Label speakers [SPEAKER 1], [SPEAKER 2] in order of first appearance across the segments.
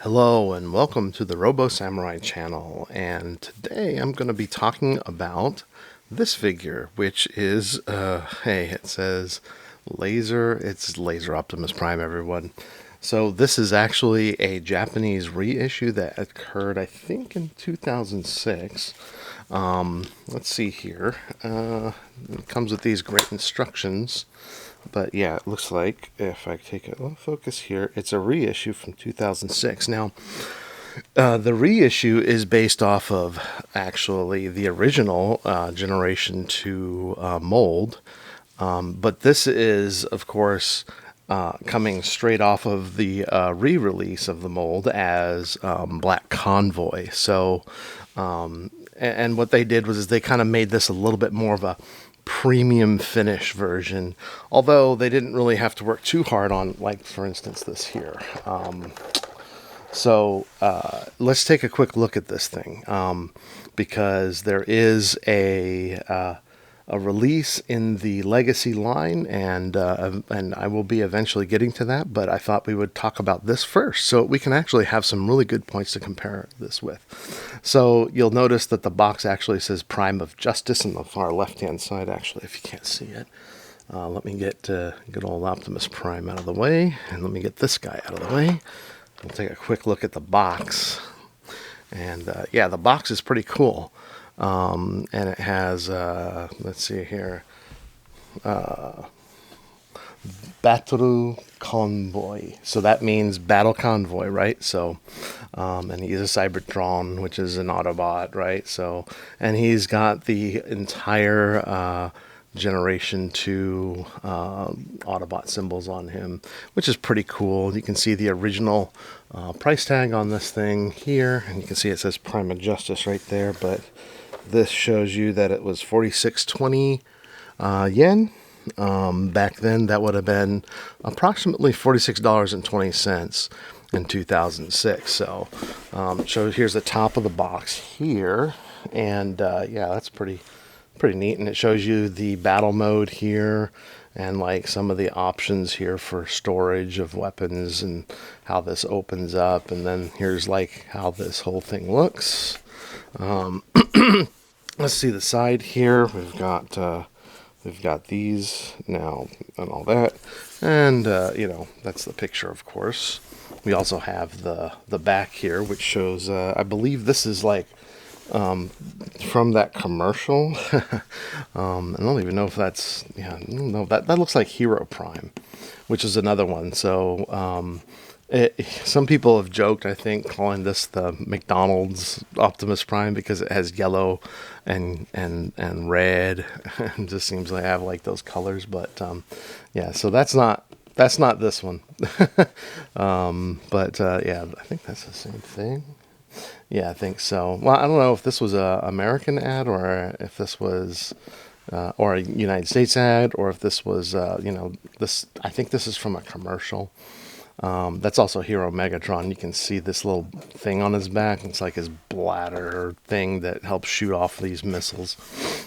[SPEAKER 1] Hello and welcome to the Robo Samurai channel, and today I'm going to be talking about this figure, which is, hey, it says it's Laser Optimus Prime, everyone. So this is actually a Japanese reissue that occurred, I think, in 2006. Let's see here. It comes with these great instructions. But yeah, it looks like if I take a focus here, it's a reissue from 2006. Now, the reissue is based off of actually the original Generation 2 mold. But this is, of course, coming straight off of the re-release of the mold as Black Convoy. So, and what they did was they kind of made this a little bit more of a premium finish version, although they didn't really have to work too hard on, like, for instance, this here. Let's take a quick look at this thing, because there is a release in the Legacy line, and I will be eventually getting to that, but I thought we would talk about this first so we can actually have some really good points to compare this with. So you'll notice that the box actually says Prime of Justice on the far left-hand side, actually, if you can't see it. Let me get good old Optimus Prime out of the way, and let me get this guy out of the way. We'll take a quick look at the box. And yeah, the box is pretty cool. And it has, let's see here, Battle Convoy. So that means Battle Convoy, right? So, and he's a Cybertron, which is an Autobot, right? So, and he's got the entire Generation 2 Autobot symbols on him, which is pretty cool. You can see the original price tag on this thing here, and you can see it says Prime of Justice right there, but this shows you that it was 4620 yen. Back then, that would have been approximately $46.20 in 2006. So, here's the top of the box here, and yeah, that's pretty neat. And it shows you the battle mode here, and like some of the options here for storage of weapons and how this opens up. And then here's like how this whole thing looks. Let's see the side here. We've got these now and all that, and that's the picture, of course. We also have the back here, which shows I believe this is like from that commercial. I don't even know if that's, yeah, I don't know, that looks like Hero Prime, which is another one. So some people have joked, I think, calling this the McDonald's Optimus Prime because it has yellow and red, and just seems like I have like those colors. But yeah, so that's not this one. But yeah, I think that's the same thing. Yeah, I think so. Well, I don't know if this was a American ad or if this was or a United States ad, or if this was this. I think this is from a commercial. That's also Hero Megatron. You can see this little thing on his back. It's like his bladder thing that helps shoot off these missiles,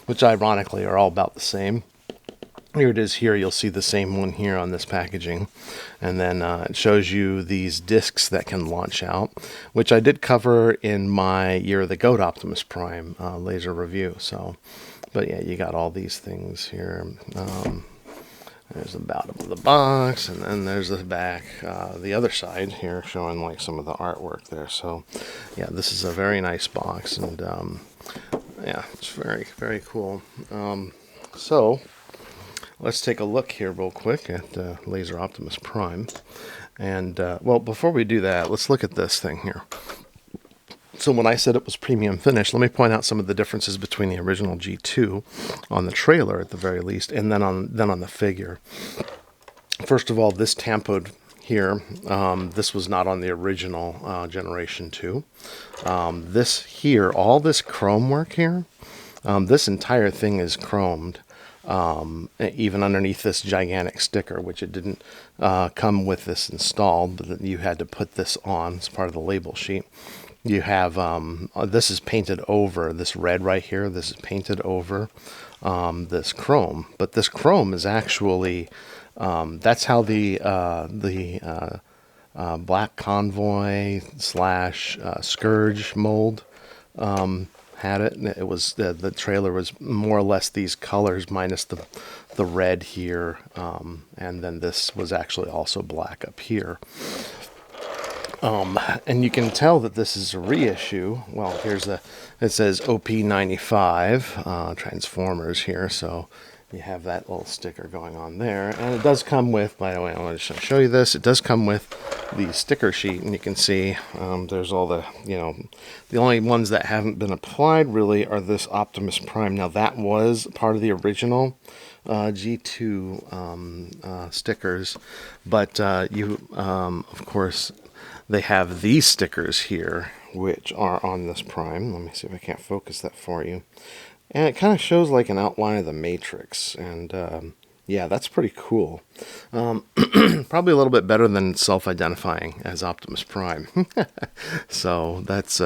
[SPEAKER 1] which ironically are all about the same. Here it is here. You'll see the same one here on this packaging. And then it shows you these discs that can launch out, which I did cover in my Year of the Goat Optimus Prime laser review. So, but yeah, you got all these things here. There's the bottom of the box, and then there's the back, the other side here, showing like some of the artwork there. So, yeah, this is a very nice box, and yeah, it's very, very cool. So, let's take a look here real quick at Laser Optimus Prime. And, well, before we do that, let's look at this thing here. So when I said it was premium finish, let me point out some of the differences between the original G2 on the trailer, at the very least, and then on the figure. First of all, this tampoed here, this was not on the original Generation 2. This here, all this chrome work here, this entire thing is chromed. Even underneath this gigantic sticker, which it didn't come with this installed, but you had to put this on as part of the label sheet. You have, this is painted over, this red right here, this is painted over this chrome. But this chrome is actually, that's how the Black Convoy slash Scourge mold had it. And it was the trailer was more or less these colors minus the red here, and then this was actually also black up here. And you can tell that this is a reissue. Well, it says OP95 Transformers here, so you have that little sticker going on there. And it does come with, by the way, I want to show you this, it does come with the sticker sheet, and you can see there's all the, the only ones that haven't been applied really are this Optimus Prime. Now that was part of the original G2 stickers, but of course, they have these stickers here, which are on this Prime. Let me see if I can't focus that for you. And it kind of shows like an outline of the Matrix. And yeah, that's pretty cool. Probably a little bit better than self-identifying as Optimus Prime. So that's...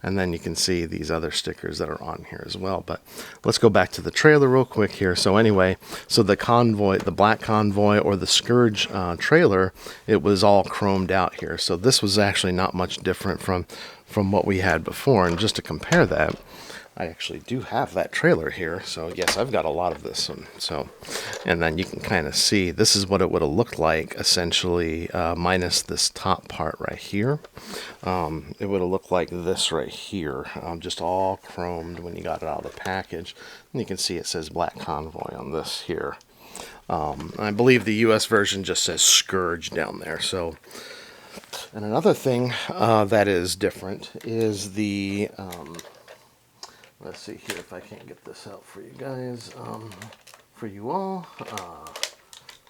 [SPEAKER 1] and then you can see these other stickers that are on here as well. But let's go back to the trailer real quick here. So anyway, so the Convoy, the Black Convoy or the Scourge trailer, it was all chromed out here. So this was actually not much different from what we had before. And just to compare that, I actually do have that trailer here. So yes, I've got a lot of this one. So, and then you can kind of see this is what it would have looked like essentially, minus this top part right here. It would have looked like this right here, just all chromed when you got it out of the package. And you can see it says Black Convoy on this here. I believe the US version just says Scourge down there. So, and another thing that is different is the... let's see here if I can't get this out for you guys, for you all.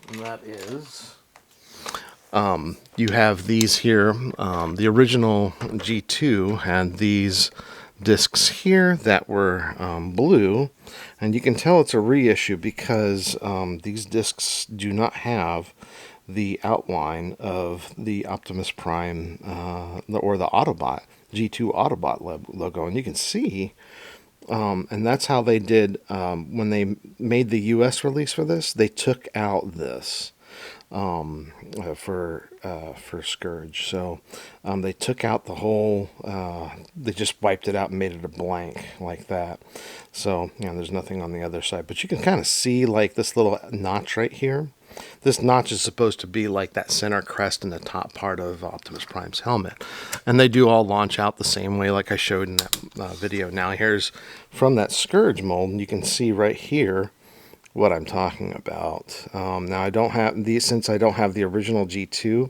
[SPEAKER 1] And that is, you have these here. The original G2 had these discs here that were blue, and you can tell it's a reissue because these discs do not have the outline of the Optimus Prime or the Autobot, G2 Autobot logo, and you can see. And that's how they did when they made the U.S. release for this. They took out this for Scourge. So they took out the whole. They just wiped it out and made it a blank like that. So there's nothing on the other side, but you can kind of see like this little notch right here. This notch is supposed to be like that center crest in the top part of Optimus Prime's helmet. And they do all launch out the same way like I showed in that video. Now here's from that Scourge mold, and you can see right here what I'm talking about. Now I don't have these, since I don't have the original G2,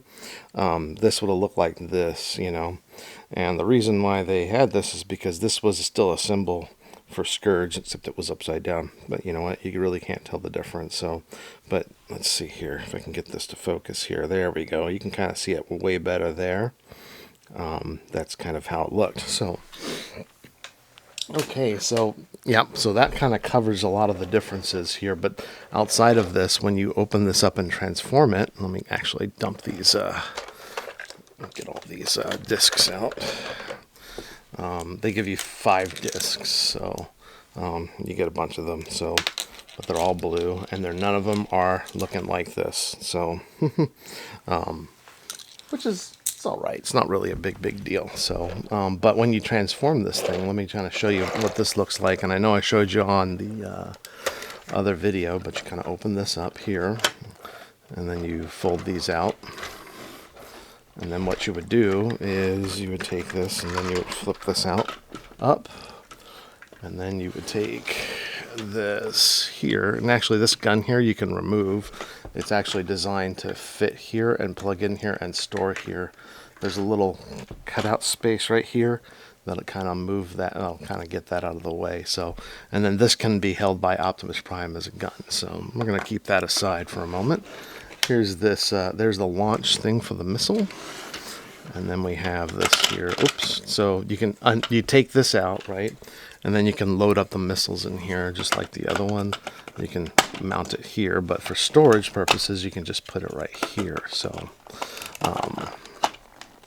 [SPEAKER 1] this would have looked like this, And the reason why they had this is because this was still a symbol for Scourge, except it was upside down. But you know what, you really can't tell the difference. So, but let's see here if I can get this to focus here. There we go. You can kind of see it way better there. That's kind of how it looked. So okay, so yeah, so that kind of covers a lot of the differences here. But outside of this, when you open this up and transform it, let me actually dump these get all these discs out. They give you 5 discs, so you get a bunch of them. So, but they're all blue, and none of them are looking like this. So, which is, it's all right. It's not really a big deal. So, but when you transform this thing, let me kind of show you what this looks like. And I know I showed you on the other video, but you kind of open this up here, and then you fold these out. And then what you would do is you would take this and then you would flip this up, and then you would take this here. And actually this gun here you can remove. It's actually designed to fit here and plug in here and store here. There's a little cutout space right here that'll kind of move that, and I'll kind of get that out of the way. So, and then this can be held by Optimus Prime as a gun. So we're going to keep that aside for a moment. Here's this, there's the launch thing for the missile. And then we have this here. Oops. So you can, you take this out, right? And then you can load up the missiles in here just like the other one. You can mount it here, but for storage purposes, you can just put it right here. So,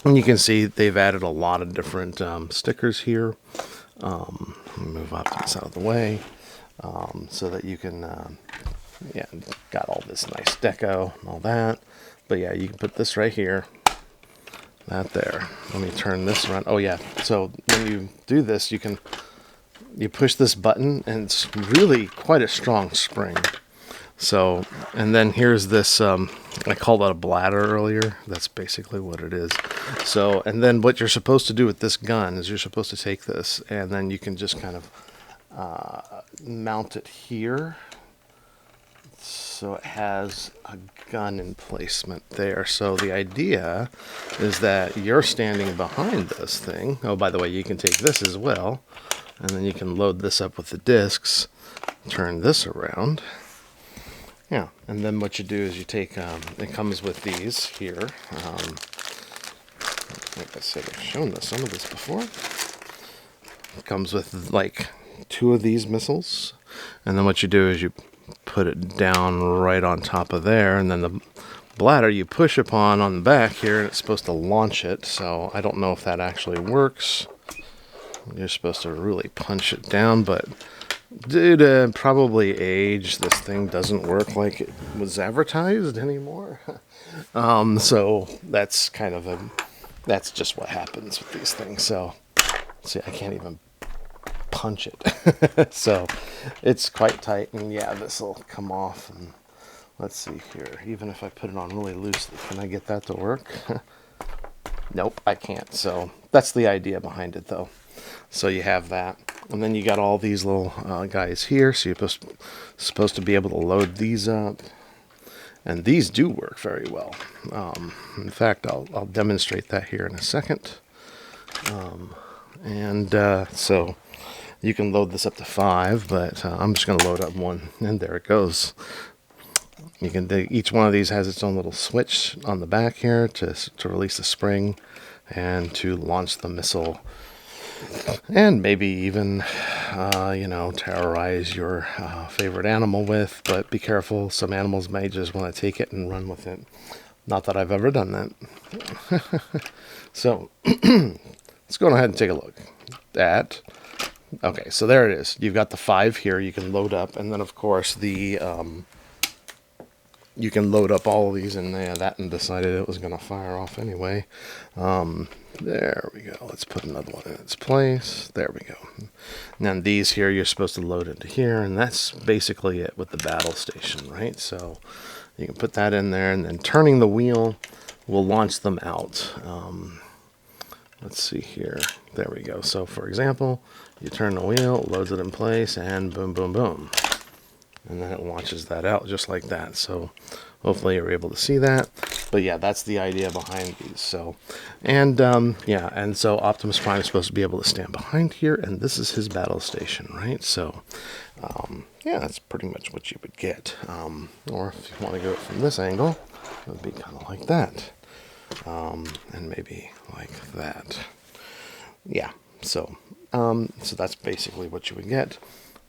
[SPEAKER 1] and you can see they've added a lot of different stickers here. Move Optimus out of the way so that you can, yeah, got all this nice deco and all that. But yeah, you can put this right here. that there. Let me turn this around. Oh yeah, so when you do this, you push this button, and it's really quite a strong spring. So, and then here's this, I called that a bladder earlier. That's basically what it is. So, and then what you're supposed to do with this gun is you're supposed to take this, and then you can just kind of mount it here. So it has a gun emplacement there. So the idea is that you're standing behind this thing. Oh, by the way, you can take this as well. And then you can load this up with the discs. Turn this around. Yeah, and then what you do is you take, it comes with these here. Like I said, I've shown some of this before. It comes with like 2 of these missiles. And then what you do is you put it down right on top of there, and then the bladder you push upon on the back here, and it's supposed to launch it. So I don't know if that actually works. You're supposed to really punch it down, but due to probably age, this thing doesn't work like it was advertised anymore. So that's kind of that's just what happens with these things. So see, I can't even punch it. So it's quite tight, and yeah, this will come off. And let's see here, even if I put it on really loosely, can I get that to work? Nope, I can't. So that's the idea behind it, though. So you have that, and then you got all these little guys here, so you're supposed to be able to load these up, and these do work very well. In fact, I'll demonstrate that here in a second. So you can load this up to 5, but I'm just going to load up 1, and there it goes. You can each one of these has its own little switch on the back here to release the spring and to launch the missile, and maybe even terrorize your favorite animal with. But be careful, some animals may just want to take it and run with it. Not that I've ever done that. So let's go ahead and take a look at. Okay, so there it is. You've got the 5 here you can load up, and then of course you can load up all of these, and that and decided it was going to fire off anyway. There we go. Let's put another one in its place. There we go. And then these here you're supposed to load into here, and that's basically it with the battle station, right? So you can put that in there, and then turning the wheel will launch them out. Let's see here. There we go. So for example, you turn the wheel, it loads it in place, and boom, boom, boom. And then it launches that out just like that. So hopefully you're able to see that. But yeah, that's the idea behind these. So, and so Optimus Prime is supposed to be able to stand behind here, and this is his battle station, right? So, yeah, that's pretty much what you would get. Or if you want to go from this angle, it would be kind of like that. And maybe like that. Yeah, so that's basically what you would get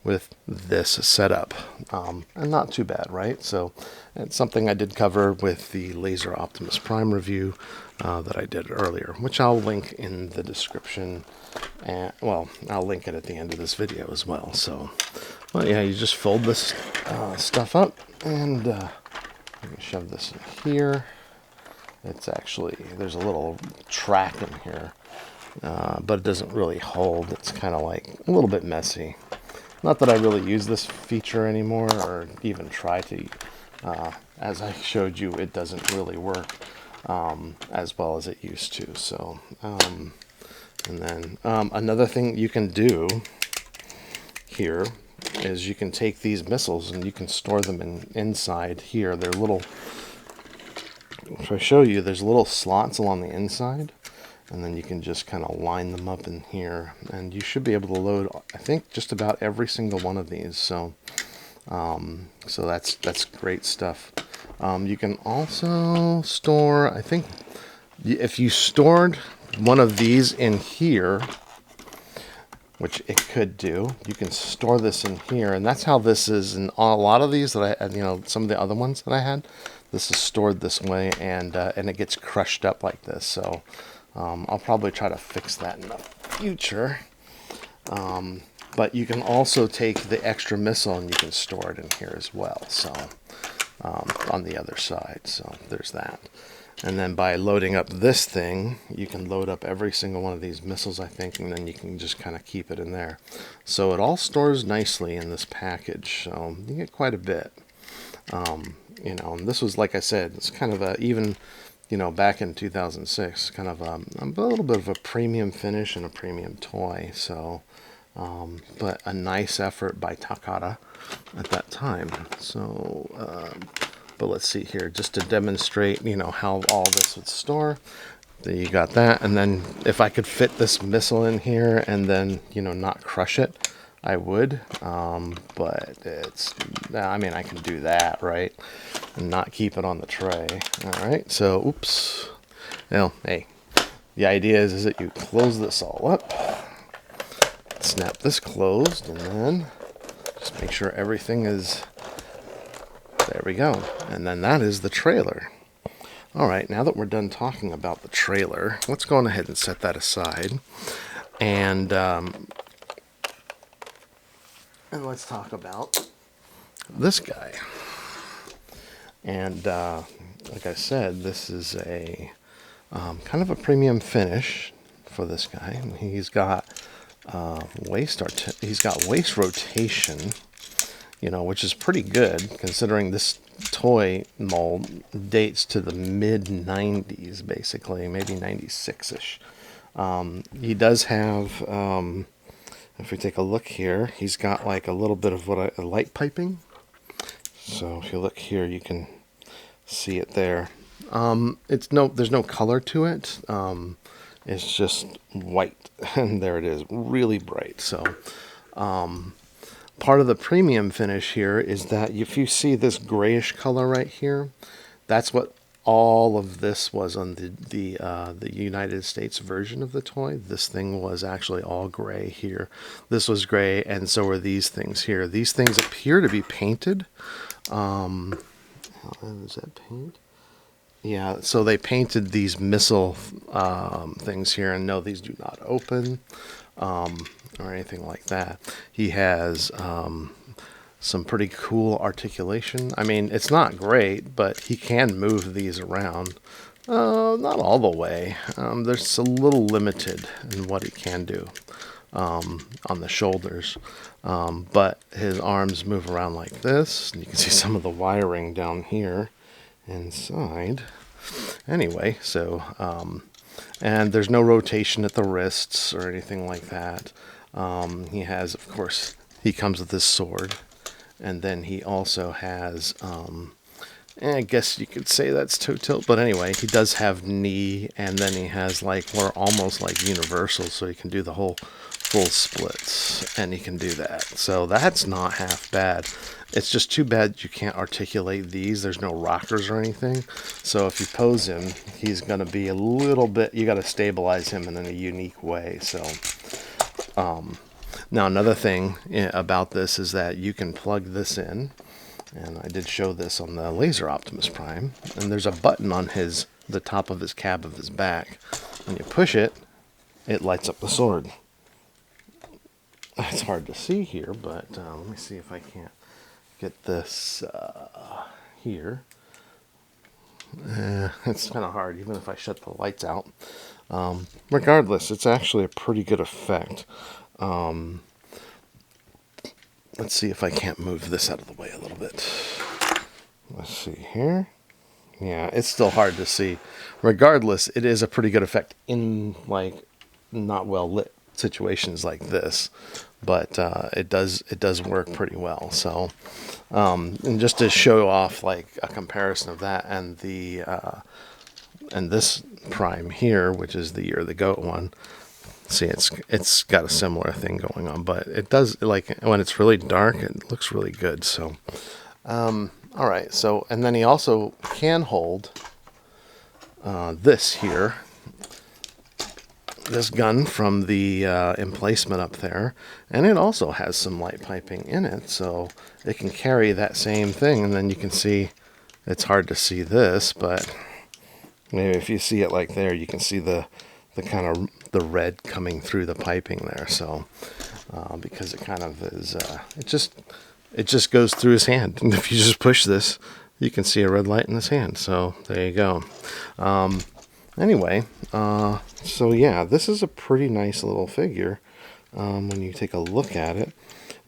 [SPEAKER 1] with this setup, and not too bad, right? So it's something I did cover with the Laser Optimus Prime review that I did earlier, which I'll link in the description, and well, I'll link it at the end of this video as well. So, well, yeah, you just fold this stuff up, and you can shove this in here. It's actually, there's a little track in here, but it doesn't really hold. It's kind of like a little bit messy. Not that I really use this feature anymore, or even try to. As I showed you, it doesn't really work as well as it used to. So, and then another thing you can do here is you can take these missiles and you can store them inside here. They're little. If I show you, there's little slots along the inside. And then you can just kind of line them up in here, and you should be able to load, I think, just about every single one of these. So, so that's great stuff. You can also store, I think, if you stored one of these in here, which it could do, you can store this in here, and that's how this is in a lot of these that I, some of the other ones that I had. This is stored this way, and it gets crushed up like this. So. I'll probably try to fix that in the future. But you can also take the extra missile and you can store it in here as well. So on the other side. So there's that. And then by loading up this thing, you can load up every single one of these missiles, I think, and then you can just kind of keep it in there. So it all stores nicely in this package, so you get quite a bit. You know, and this was, like I said, it's kind of a, even, you know, back in 2006, kind of a little bit of a premium finish and a premium toy. So, but a nice effort by Takata at that time. So, but let's see here, just to demonstrate, you know, how all this would store. There you got that, and then if I could fit this missile in here and then, you know, not crush it, I would. But it's, I mean, I can do that, right, and not keep it on the tray. All right, so oops. Well, hey, the idea is that you close this all up, snap this closed, and then just make sure everything is. There we go. And then that is the trailer. All right, now that we're done talking about the trailer, let's go on ahead and set that aside. And let's talk about this guy. And like I said, this is a kind of a premium finish for this guy. He's got he's got waist rotation, you know, which is pretty good considering this toy mold dates to the mid 90s, basically, maybe 96-ish. He does have, if we take a look here, he's got like a little bit of a light piping. So if you look here, you can see it there. There's no color to it. It's just white, and there it is, really bright. So, part of the premium finish here is that if you see this grayish color right here, that's what all of this was on the United States version of the toy. This thing was actually all gray here. This was gray, and so are these things here. These things appear to be painted. Is that paint? Yeah, so they painted these missile things here, and no, these do not open. Or anything like that. He has some pretty cool articulation. I mean, it's not great, but he can move these around. Not all the way. There's a little limited in what he can do on the shoulders. But his arms move around like this. And you can see some of the wiring down here inside. Anyway, so, and there's no rotation at the wrists or anything like that. He has, of course, he comes with his sword, and then he also has, I guess you could say that's toe tilt, but anyway, he does have knee, and then he has like, we're almost like universal, so he can do the whole full splits, and he can do that. So that's not half bad. It's just too bad you can't articulate these. There's no rockers or anything. So if you pose him, he's going to be a little bit, you got to stabilize him in a unique way. So, now another thing about this is that you can plug this in, and I did show this on the Laser Optimus Prime, and there's a button on the top of his cab of his back. When you push it, it lights up the sword. It's hard to see here, but let me see if I can't get this here. It's kind of hard, even if I shut the lights out. Regardless, it's actually a pretty good effect. Let's see if I can't move this out of the way a little bit. Let's see here. Yeah, it's still hard to see. Regardless, it is a pretty good effect in like not well lit situations like this, but it does work pretty well. So, and just to show off like a comparison of that and the and this Prime here, which is the Year of the Goat one. See, it's got a similar thing going on, but it does, like, when it's really dark, it looks really good. So, all right. So, and then he also can hold this here, this gun from the emplacement up there, and it also has some light piping in it, so it can carry that same thing. And then you can see, it's hard to see this, but maybe if you see it like there, you can see the kind of the red coming through the piping there. So because it kind of is, it just goes through his hand, and if you just push this, you can see a red light in his hand. So there you go. Anyway, so yeah, this is a pretty nice little figure. When you take a look at it,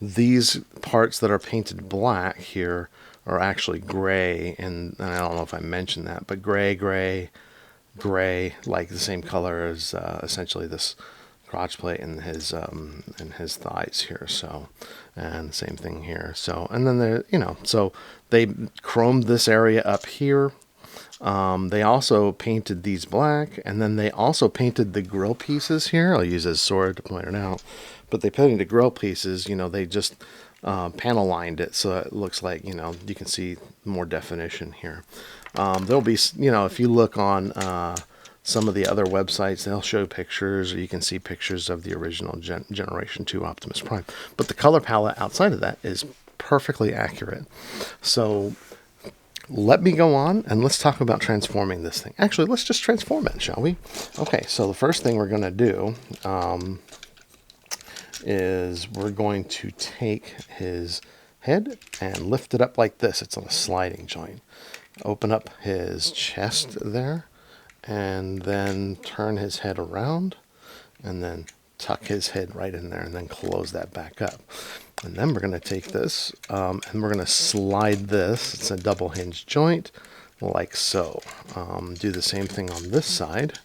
[SPEAKER 1] these parts that are painted black here are actually gray, and I don't know if I mentioned that, but gray, like the same color as essentially this crotch plate and his thighs here. So, and the same thing here. So, and then there, so they chromed this area up here. They also painted these black, and then they also painted the grill pieces here. I'll use this sword to point it out, but they painted the grill pieces. They just panel lined it so it looks like you can see more definition here. There'll be if you look on some of the other websites, they'll show pictures, or you can see pictures of the original Generation 2 Optimus Prime. But the color palette outside of that is perfectly accurate. So let me go on and let's talk about transforming this thing. Actually, let's just transform it, shall we? Okay, so the first thing we're going to do is we're going to take his head and lift it up like this. It's on a sliding joint. Open up his chest there, and then turn his head around, and then tuck his head right in there, and then close that back up. And then we're going to take this and we're going to slide this. It's a double hinge joint like so. Do the same thing on this side,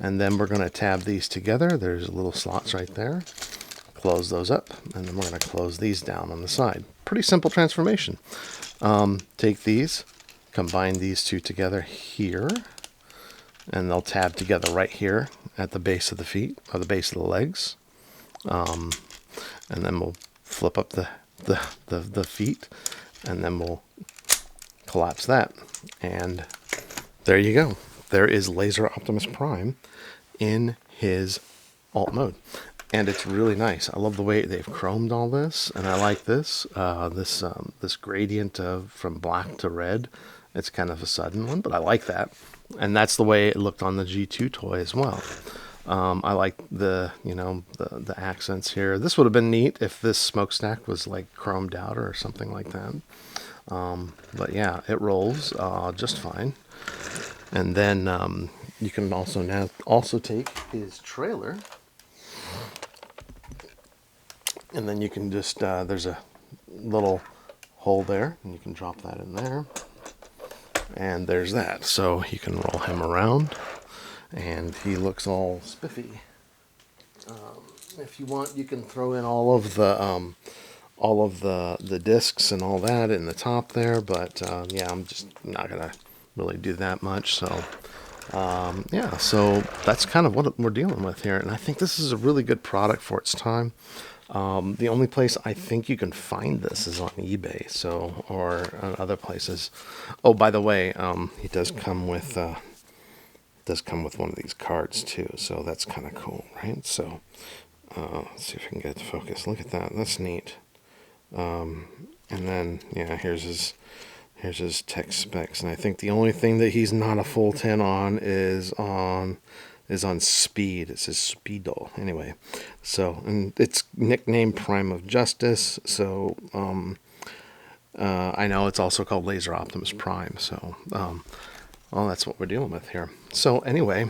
[SPEAKER 1] and then we're going to tab these together. There's little slots right there. Close those up, and then we're going to close these down on the side. Pretty simple transformation. Take these, combine these two together here, and they'll tab together right here at the base of the feet, or the base of the legs. And then we'll flip up the feet, and then we'll collapse that. And there you go. There is Laser Optimus Prime in his alt mode. And it's really nice. I love the way they've chromed all this, and I like this this gradient from black to red. It's kind of a sudden one, but I like that. And that's the way it looked on the G2 toy as well. I like the accents here. This would have been neat if this smokestack was like chromed out or something like that. But yeah, it rolls just fine. And then you can also take his trailer, and then you can just there's a little hole there, and you can drop that in there. And there's that. So you can roll him around, and he looks all spiffy. If you want, you can throw in all of the discs and all that in the top there. But yeah, I'm just not gonna really do that much. So yeah, so that's kind of what we're dealing with here, and I think this is a really good product for its time. The only place I think you can find this is on eBay, so, or other places. Oh, by the way, he does come with one of these cards too, so that's kind of cool, right? So let's see if I can get it to focus. Look at that, that's neat. And then yeah, here's his tech specs, and I think the only thing that he's not a full 10 on is on speed. It says Speedo. Anyway, so, and it's nicknamed Prime of Justice, so I know it's also called Laser Optimus Prime, so well, that's what we're dealing with here. So anyway,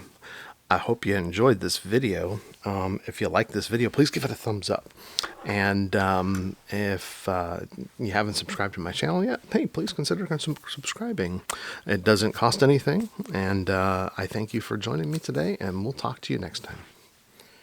[SPEAKER 1] I hope you enjoyed this video. If you like this video, please give it a thumbs up. And if you haven't subscribed to my channel yet, hey, please consider subscribing. It doesn't cost anything. And I thank you for joining me today, and we'll talk to you next time.